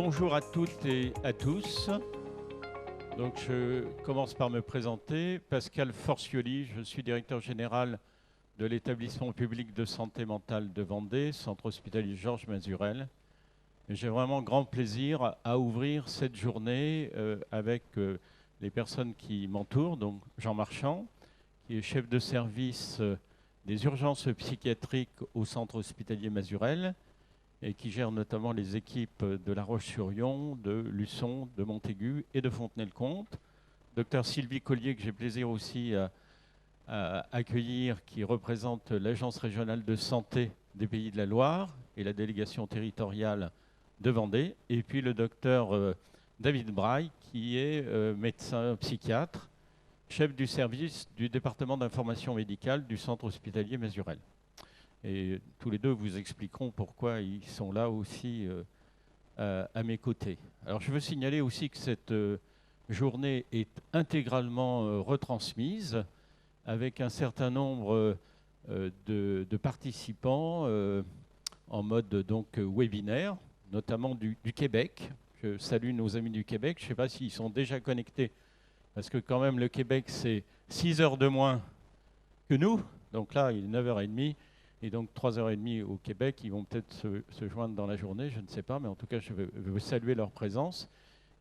Bonjour à toutes et à tous. Donc, je commence par me présenter. Pascal Forcioli, je suis directeur général de l'établissement public de santé mentale de Vendée, centre hospitalier Georges Mazurel. J'ai vraiment grand plaisir à ouvrir cette journée avec les personnes qui m'entourent, donc Jean Marchand, qui est chef de service des urgences psychiatriques au centre hospitalier Mazurel, et qui gère notamment les équipes de La Roche-sur-Yon, de Luçon, de Montaigu et de Fontenay-le-Comte. Docteur Sylvie Collier, que j'ai plaisir aussi à accueillir, qui représente l'Agence régionale de santé des Pays de la Loire et la délégation territoriale de Vendée. Et puis le docteur David Braille, qui est médecin psychiatre, chef du service du département d'information médicale du centre hospitalier Mazurel. Et tous les deux vous expliqueront pourquoi ils sont là aussi à mes côtés. Alors je veux signaler aussi que cette journée est intégralement retransmise avec un certain nombre de participants en mode donc webinaire, notamment du Québec. Je salue nos amis du Québec. Je ne sais pas s'ils sont déjà connectés, parce que quand même le Québec c'est 6 heures de moins que nous. Donc là il est 9h30. Et donc 3h30 au Québec, ils vont peut-être se joindre dans la journée, je ne sais pas, mais en tout cas, je veux saluer leur présence.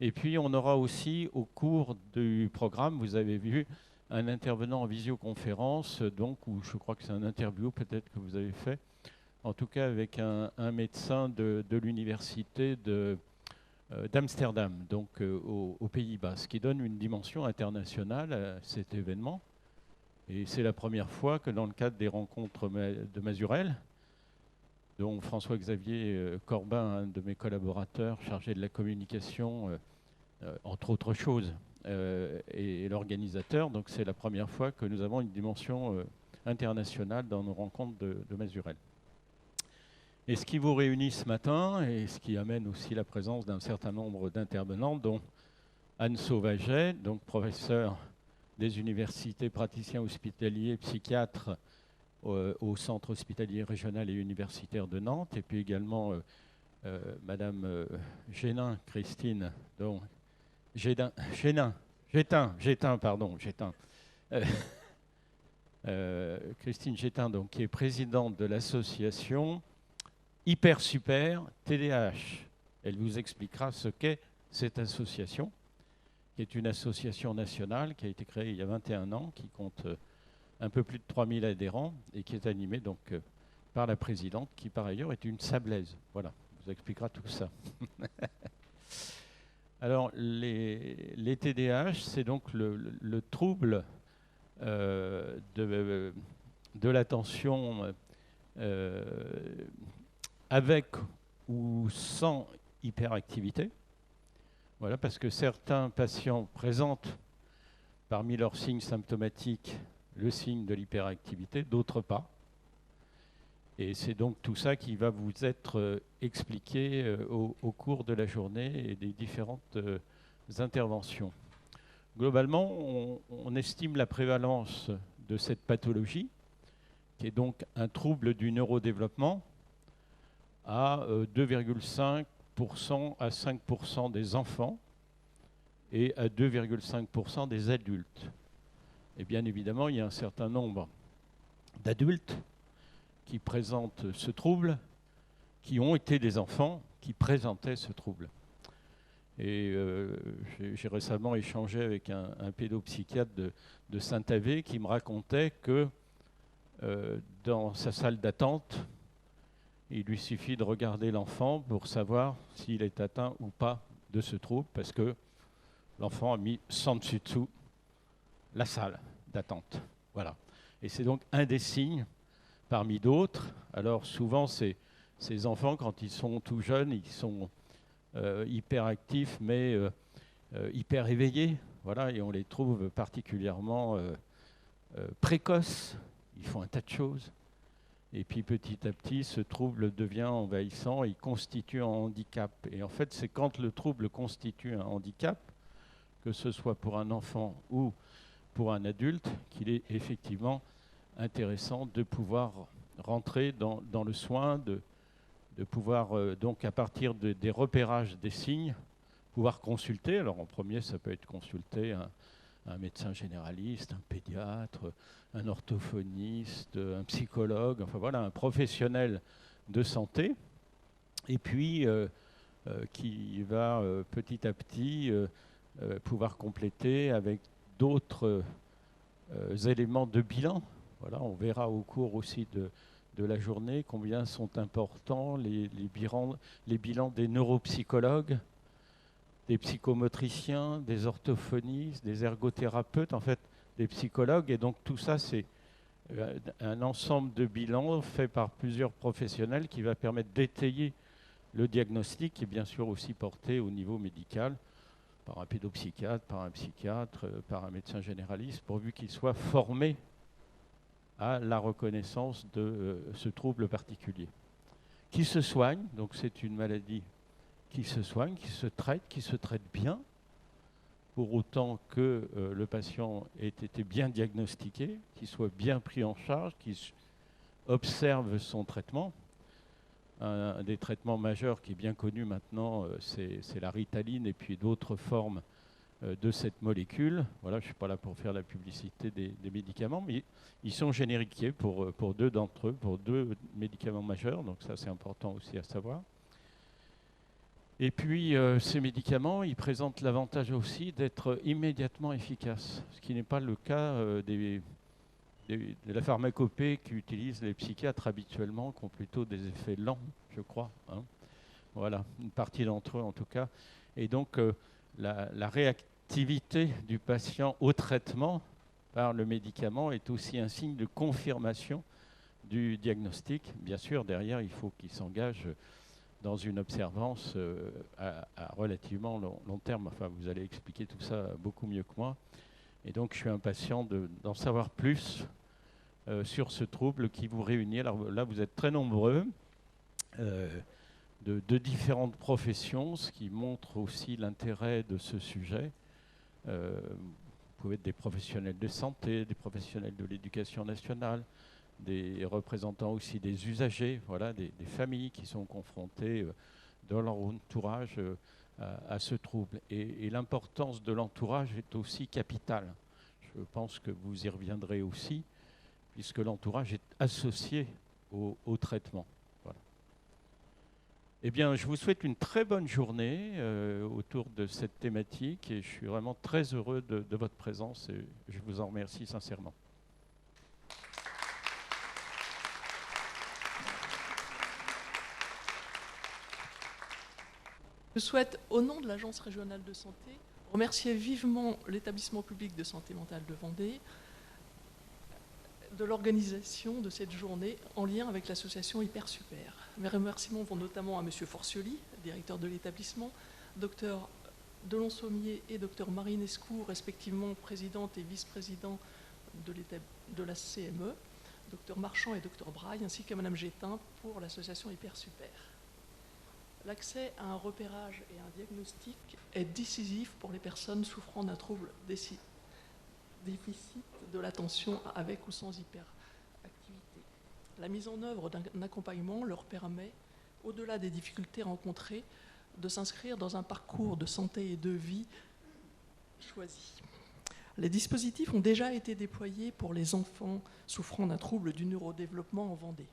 Et puis, on aura aussi, au cours du programme, vous avez vu, un intervenant en visioconférence, donc, où je crois que c'est un interview peut-être que vous avez fait, en tout cas avec un médecin de l'université d'Amsterdam, donc aux Pays-Bas, ce qui donne une dimension internationale à cet événement. Et c'est la première fois que dans le cadre des rencontres de Mazurel, dont François-Xavier Corbin, un de mes collaborateurs chargé de la communication, entre autres choses, est l'organisateur, donc c'est la première fois que nous avons une dimension internationale dans nos rencontres de Mazurel. Et ce qui vous réunit ce matin, et ce qui amène aussi la présence d'un certain nombre d'intervenants, dont Anne Sauvaget, donc professeure des universités, praticiens hospitaliers, psychiatres au centre hospitalier régional et universitaire de Nantes, et puis également Madame Génin, Christine, donc Gétin, Christine Gétin, donc, qui est présidente de l'association Hyper Super TDAH. Elle vous expliquera ce qu'est cette association, qui est une association nationale qui a été créée il y a 21 ans, qui compte un peu plus de 3000 adhérents et qui est animée donc par la présidente, qui par ailleurs est une Sablaise. Voilà, on vous expliquera tout ça. Alors, les TDAH, c'est donc le trouble de l'attention avec ou sans hyperactivité. Voilà, parce que certains patients présentent parmi leurs signes symptomatiques le signe de l'hyperactivité, d'autres pas. Et c'est donc tout ça qui va vous être expliqué au cours de la journée et des différentes interventions. Globalement, on estime la prévalence de cette pathologie, qui est donc un trouble du neurodéveloppement, à 2,5 à 5% des enfants et à 2,5% des adultes. Et bien évidemment, il y a un certain nombre d'adultes qui présentent ce trouble, qui ont été des enfants qui présentaient ce trouble. Et j'ai récemment échangé avec un pédopsychiatre de Saint-Avé qui me racontait que dans sa salle d'attente, il lui suffit de regarder l'enfant pour savoir s'il est atteint ou pas de ce trouble, parce que l'enfant a mis sans dessus-dessous la salle d'attente. Voilà. Et c'est donc un des signes parmi d'autres. Alors souvent, ces enfants, quand ils sont tout jeunes, ils sont hyper actifs, mais hyper éveillés. Voilà, et on les trouve particulièrement précoces. Ils font un tas de choses. Et puis petit à petit, ce trouble devient envahissant et il constitue un handicap. Et en fait, c'est quand le trouble constitue un handicap, que ce soit pour un enfant ou pour un adulte, qu'il est effectivement intéressant de pouvoir rentrer dans le soin, de de pouvoir, donc à partir des repérages des signes, pouvoir consulter. Alors en premier, ça peut être consulter un médecin généraliste, un pédiatre, un orthophoniste, un psychologue, enfin voilà, un professionnel de santé, et puis qui va petit à petit pouvoir compléter avec d'autres éléments de bilan. Voilà, on verra au cours aussi de la journée combien sont importants les bilans des neuropsychologues, des psychomotriciens, des orthophonistes, des ergothérapeutes, en fait, des psychologues. Et donc tout ça, c'est un ensemble de bilans fait par plusieurs professionnels qui va permettre d'étayer le diagnostic et bien sûr aussi porté au niveau médical par un pédopsychiatre, par un psychiatre, par un médecin généraliste, pourvu qu'il soit formé à la reconnaissance de ce trouble particulier. Qui se soigne, donc c'est une maladie qui se soigne, qui se traite bien, pour autant que le patient ait été bien diagnostiqué, qu'il soit bien pris en charge, qu'il observe son traitement. Un des traitements majeurs qui est bien connu maintenant, c'est la Ritaline et puis d'autres formes de cette molécule. Voilà, je ne suis pas là pour faire la publicité des médicaments, mais ils sont génériqués pour deux d'entre eux, pour deux médicaments majeurs, donc ça c'est important aussi à savoir. Et puis ces médicaments, ils présentent l'avantage aussi d'être immédiatement efficaces, ce qui n'est pas le cas de la pharmacopée qu'utilisent les psychiatres habituellement, qui ont plutôt des effets lents, je crois. Hein. Voilà, une partie d'entre eux en tout cas. Et donc la réactivité du patient au traitement par le médicament est aussi un signe de confirmation du diagnostic. Bien sûr, derrière, il faut qu'il s'engage dans une observance à relativement long terme. Enfin, vous allez expliquer tout ça beaucoup mieux que moi. Et donc, je suis impatient d'en savoir plus sur ce trouble qui vous réunit. Alors là, vous êtes très nombreux, de différentes professions, ce qui montre aussi l'intérêt de ce sujet. Vous pouvez être des professionnels de santé, des professionnels de l'éducation nationale, des représentants aussi des usagers, voilà, des familles qui sont confrontées dans leur entourage à ce trouble. Et l'importance de l'entourage est aussi capitale. Je pense que vous y reviendrez aussi, puisque l'entourage est associé au traitement. Voilà. Eh bien, je vous souhaite une très bonne journée autour de cette thématique et je suis vraiment très heureux de votre présence et je vous en remercie sincèrement. Je souhaite, au nom de l'Agence régionale de santé, remercier vivement l'établissement public de santé mentale de Vendée de l'organisation de cette journée en lien avec l'association Hyper-Super. Mes remerciements vont notamment à M. Forcioli, directeur de l'établissement, Dr Delon-Sommier et Dr Marinescu, respectivement présidente et vice-président de la CME, Dr Marchand et Dr Braille, ainsi qu'à Mme Gétin pour l'association Hyper-Super. L'accès à un repérage et un diagnostic est décisif pour les personnes souffrant d'un trouble déficit de l'attention avec ou sans hyperactivité. La mise en œuvre d'un accompagnement leur permet, au-delà des difficultés rencontrées, de s'inscrire dans un parcours de santé et de vie choisi. Les dispositifs ont déjà été déployés pour les enfants souffrant d'un trouble du neurodéveloppement en Vendée.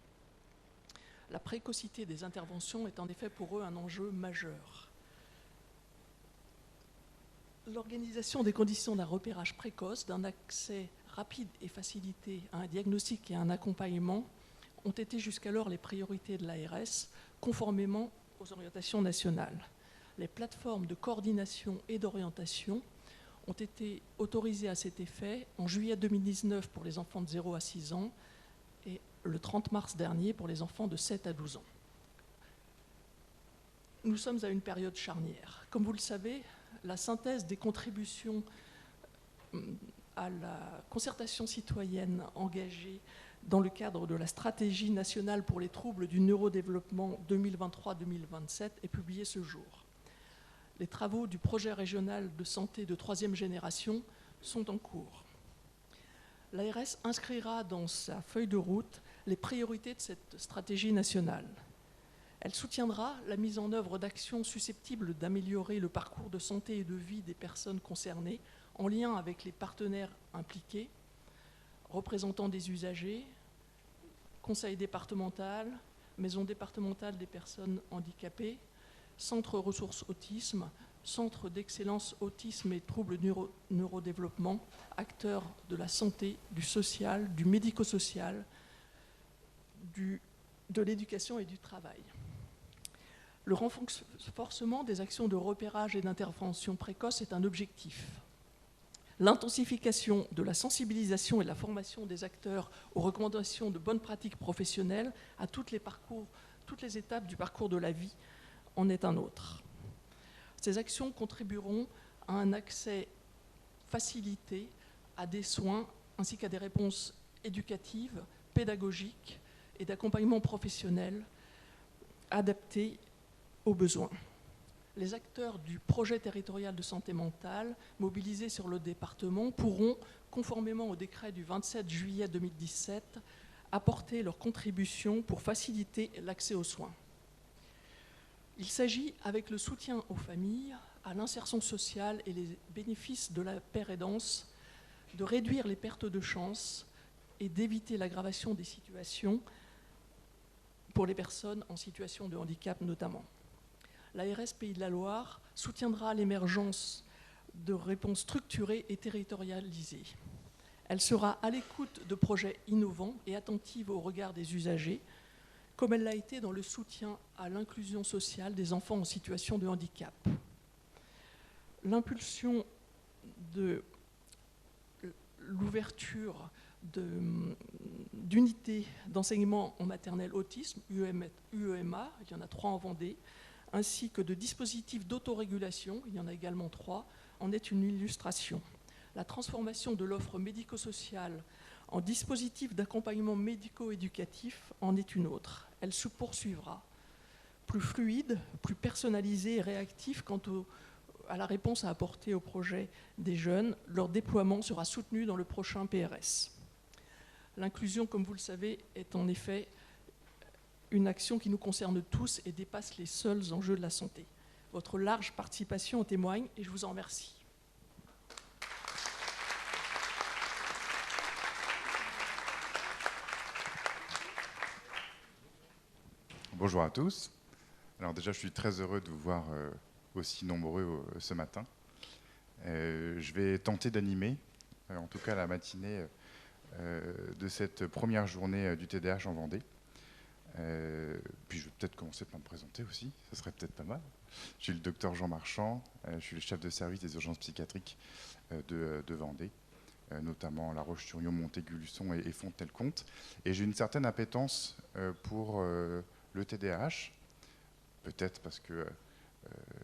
La précocité des interventions est en effet pour eux un enjeu majeur. L'organisation des conditions d'un repérage précoce, d'un accès rapide et facilité à un diagnostic et à un accompagnement ont été jusqu'alors les priorités de l'ARS, conformément aux orientations nationales. Les plateformes de coordination et d'orientation ont été autorisées à cet effet en juillet 2019 pour les enfants de 0 à 6 ans et le 30 mars dernier pour les enfants de 7 à 12 ans. Nous sommes à une période charnière. Comme vous le savez, la synthèse des contributions à la concertation citoyenne engagée dans le cadre de la stratégie nationale pour les troubles du neurodéveloppement 2023-2027 est publiée ce jour. Les travaux du projet régional de santé de 3e génération sont en cours. L'ARS inscrira dans sa feuille de route les priorités de cette stratégie nationale. Elle soutiendra la mise en œuvre d'actions susceptibles d'améliorer le parcours de santé et de vie des personnes concernées, en lien avec les partenaires impliqués, représentants des usagers, conseil départemental, maison départementale des personnes handicapées, centre ressources autisme, centre d'excellence autisme et troubles neurodéveloppement, acteurs de la santé, du social, du médico-social, de l'éducation et du travail. Le renforcement des actions de repérage et d'intervention précoce est un objectif. L'intensification de la sensibilisation et de la formation des acteurs aux recommandations de bonnes pratiques professionnelles à toutes les étapes du parcours de la vie en est un autre. Ces actions contribueront à un accès facilité à des soins ainsi qu'à des réponses éducatives, pédagogiques et d'accompagnement professionnel adaptées aux besoins. Les acteurs du projet territorial de santé mentale mobilisés sur le département pourront, conformément au décret du 27 juillet 2017, apporter leur contribution pour faciliter l'accès aux soins. Il s'agit, avec le soutien aux familles, à l'insertion sociale et les bénéfices de la pérédance, de réduire les pertes de chance et d'éviter l'aggravation des situations pour les personnes en situation de handicap notamment. L'ARS Pays de la Loire soutiendra l'émergence de réponses structurées et territorialisées. Elle sera à l'écoute de projets innovants et attentive au regard des usagers, comme elle l'a été dans le soutien à l'inclusion sociale des enfants en situation de handicap. L'impulsion de l'ouverture d'unités d'enseignement en maternelle autisme, UEMA, il y en a 3 en Vendée, ainsi que de dispositifs d'autorégulation, il y en a également 3, en est une illustration. La transformation de l'offre médico-sociale en dispositif d'accompagnement médico-éducatif en est une autre. Elle se poursuivra, plus fluide, plus personnalisée et réactive quant à la réponse à apporter au projet des jeunes. Leur déploiement sera soutenu dans le prochain PRS. L'inclusion, comme vous le savez, est en effet une action qui nous concerne tous et dépasse les seuls enjeux de la santé. Votre large participation en témoigne et je vous en remercie. Bonjour à tous. Alors déjà, je suis très heureux de vous voir aussi nombreux ce matin. Je vais tenter d'animer, en tout cas la matinée de cette première journée du TDAH en Vendée. Puis je vais peut-être commencer par me présenter aussi, ça serait peut-être pas mal. Je suis le docteur Jean Marchand, je suis le chef de service des urgences psychiatriques de Vendée, notamment La Roche-sur-Yon, Montaigu-Luçon et Fontenay-le-Comte. Et j'ai une certaine appétence pour le TDAH, peut-être parce que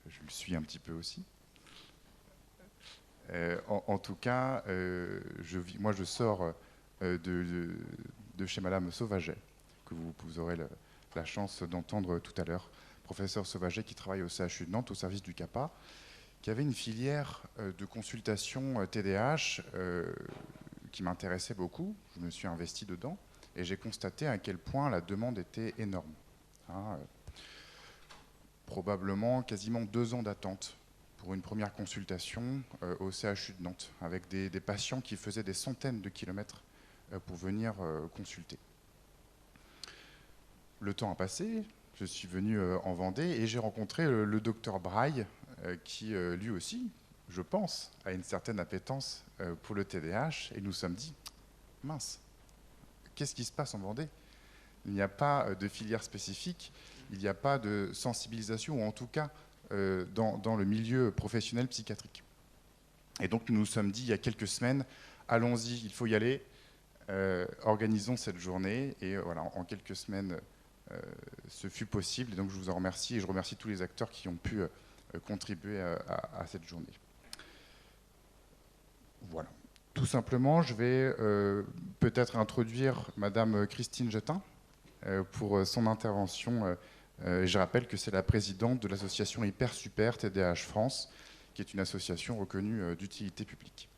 je le suis un petit peu aussi. En tout cas, moi je sors de chez Madame Sauvaget, que vous aurez la chance d'entendre tout à l'heure, professeur Sauvaget qui travaille au CHU de Nantes, au service du CAPA, qui avait une filière de consultation TDAH qui m'intéressait beaucoup. Je me suis investi dedans et j'ai constaté à quel point la demande était énorme. Probablement quasiment 2 ans d'attente pour une première consultation au CHU de Nantes, avec des patients qui faisaient des centaines de kilomètres pour venir consulter. Le temps a passé, je suis venu en Vendée et j'ai rencontré le docteur Braille, qui lui aussi, je pense, a une certaine appétence pour le TDAH, et nous sommes dit, mince, qu'est-ce qui se passe en Vendée ? Il n'y a pas de filière spécifique, il n'y a pas de sensibilisation, ou en tout cas dans le milieu professionnel psychiatrique. Et donc nous nous sommes dit il y a quelques semaines, allons-y, il faut y aller, organisons cette journée, et voilà, en quelques semaines, ce fut possible, et donc je vous en remercie, et je remercie tous les acteurs qui ont pu contribuer à cette journée. Voilà. Tout simplement, je vais peut-être introduire Madame Christine Jetin pour son intervention. Je rappelle que c'est la présidente de l'association Hyper Super TDAH France, qui est une association reconnue d'utilité publique.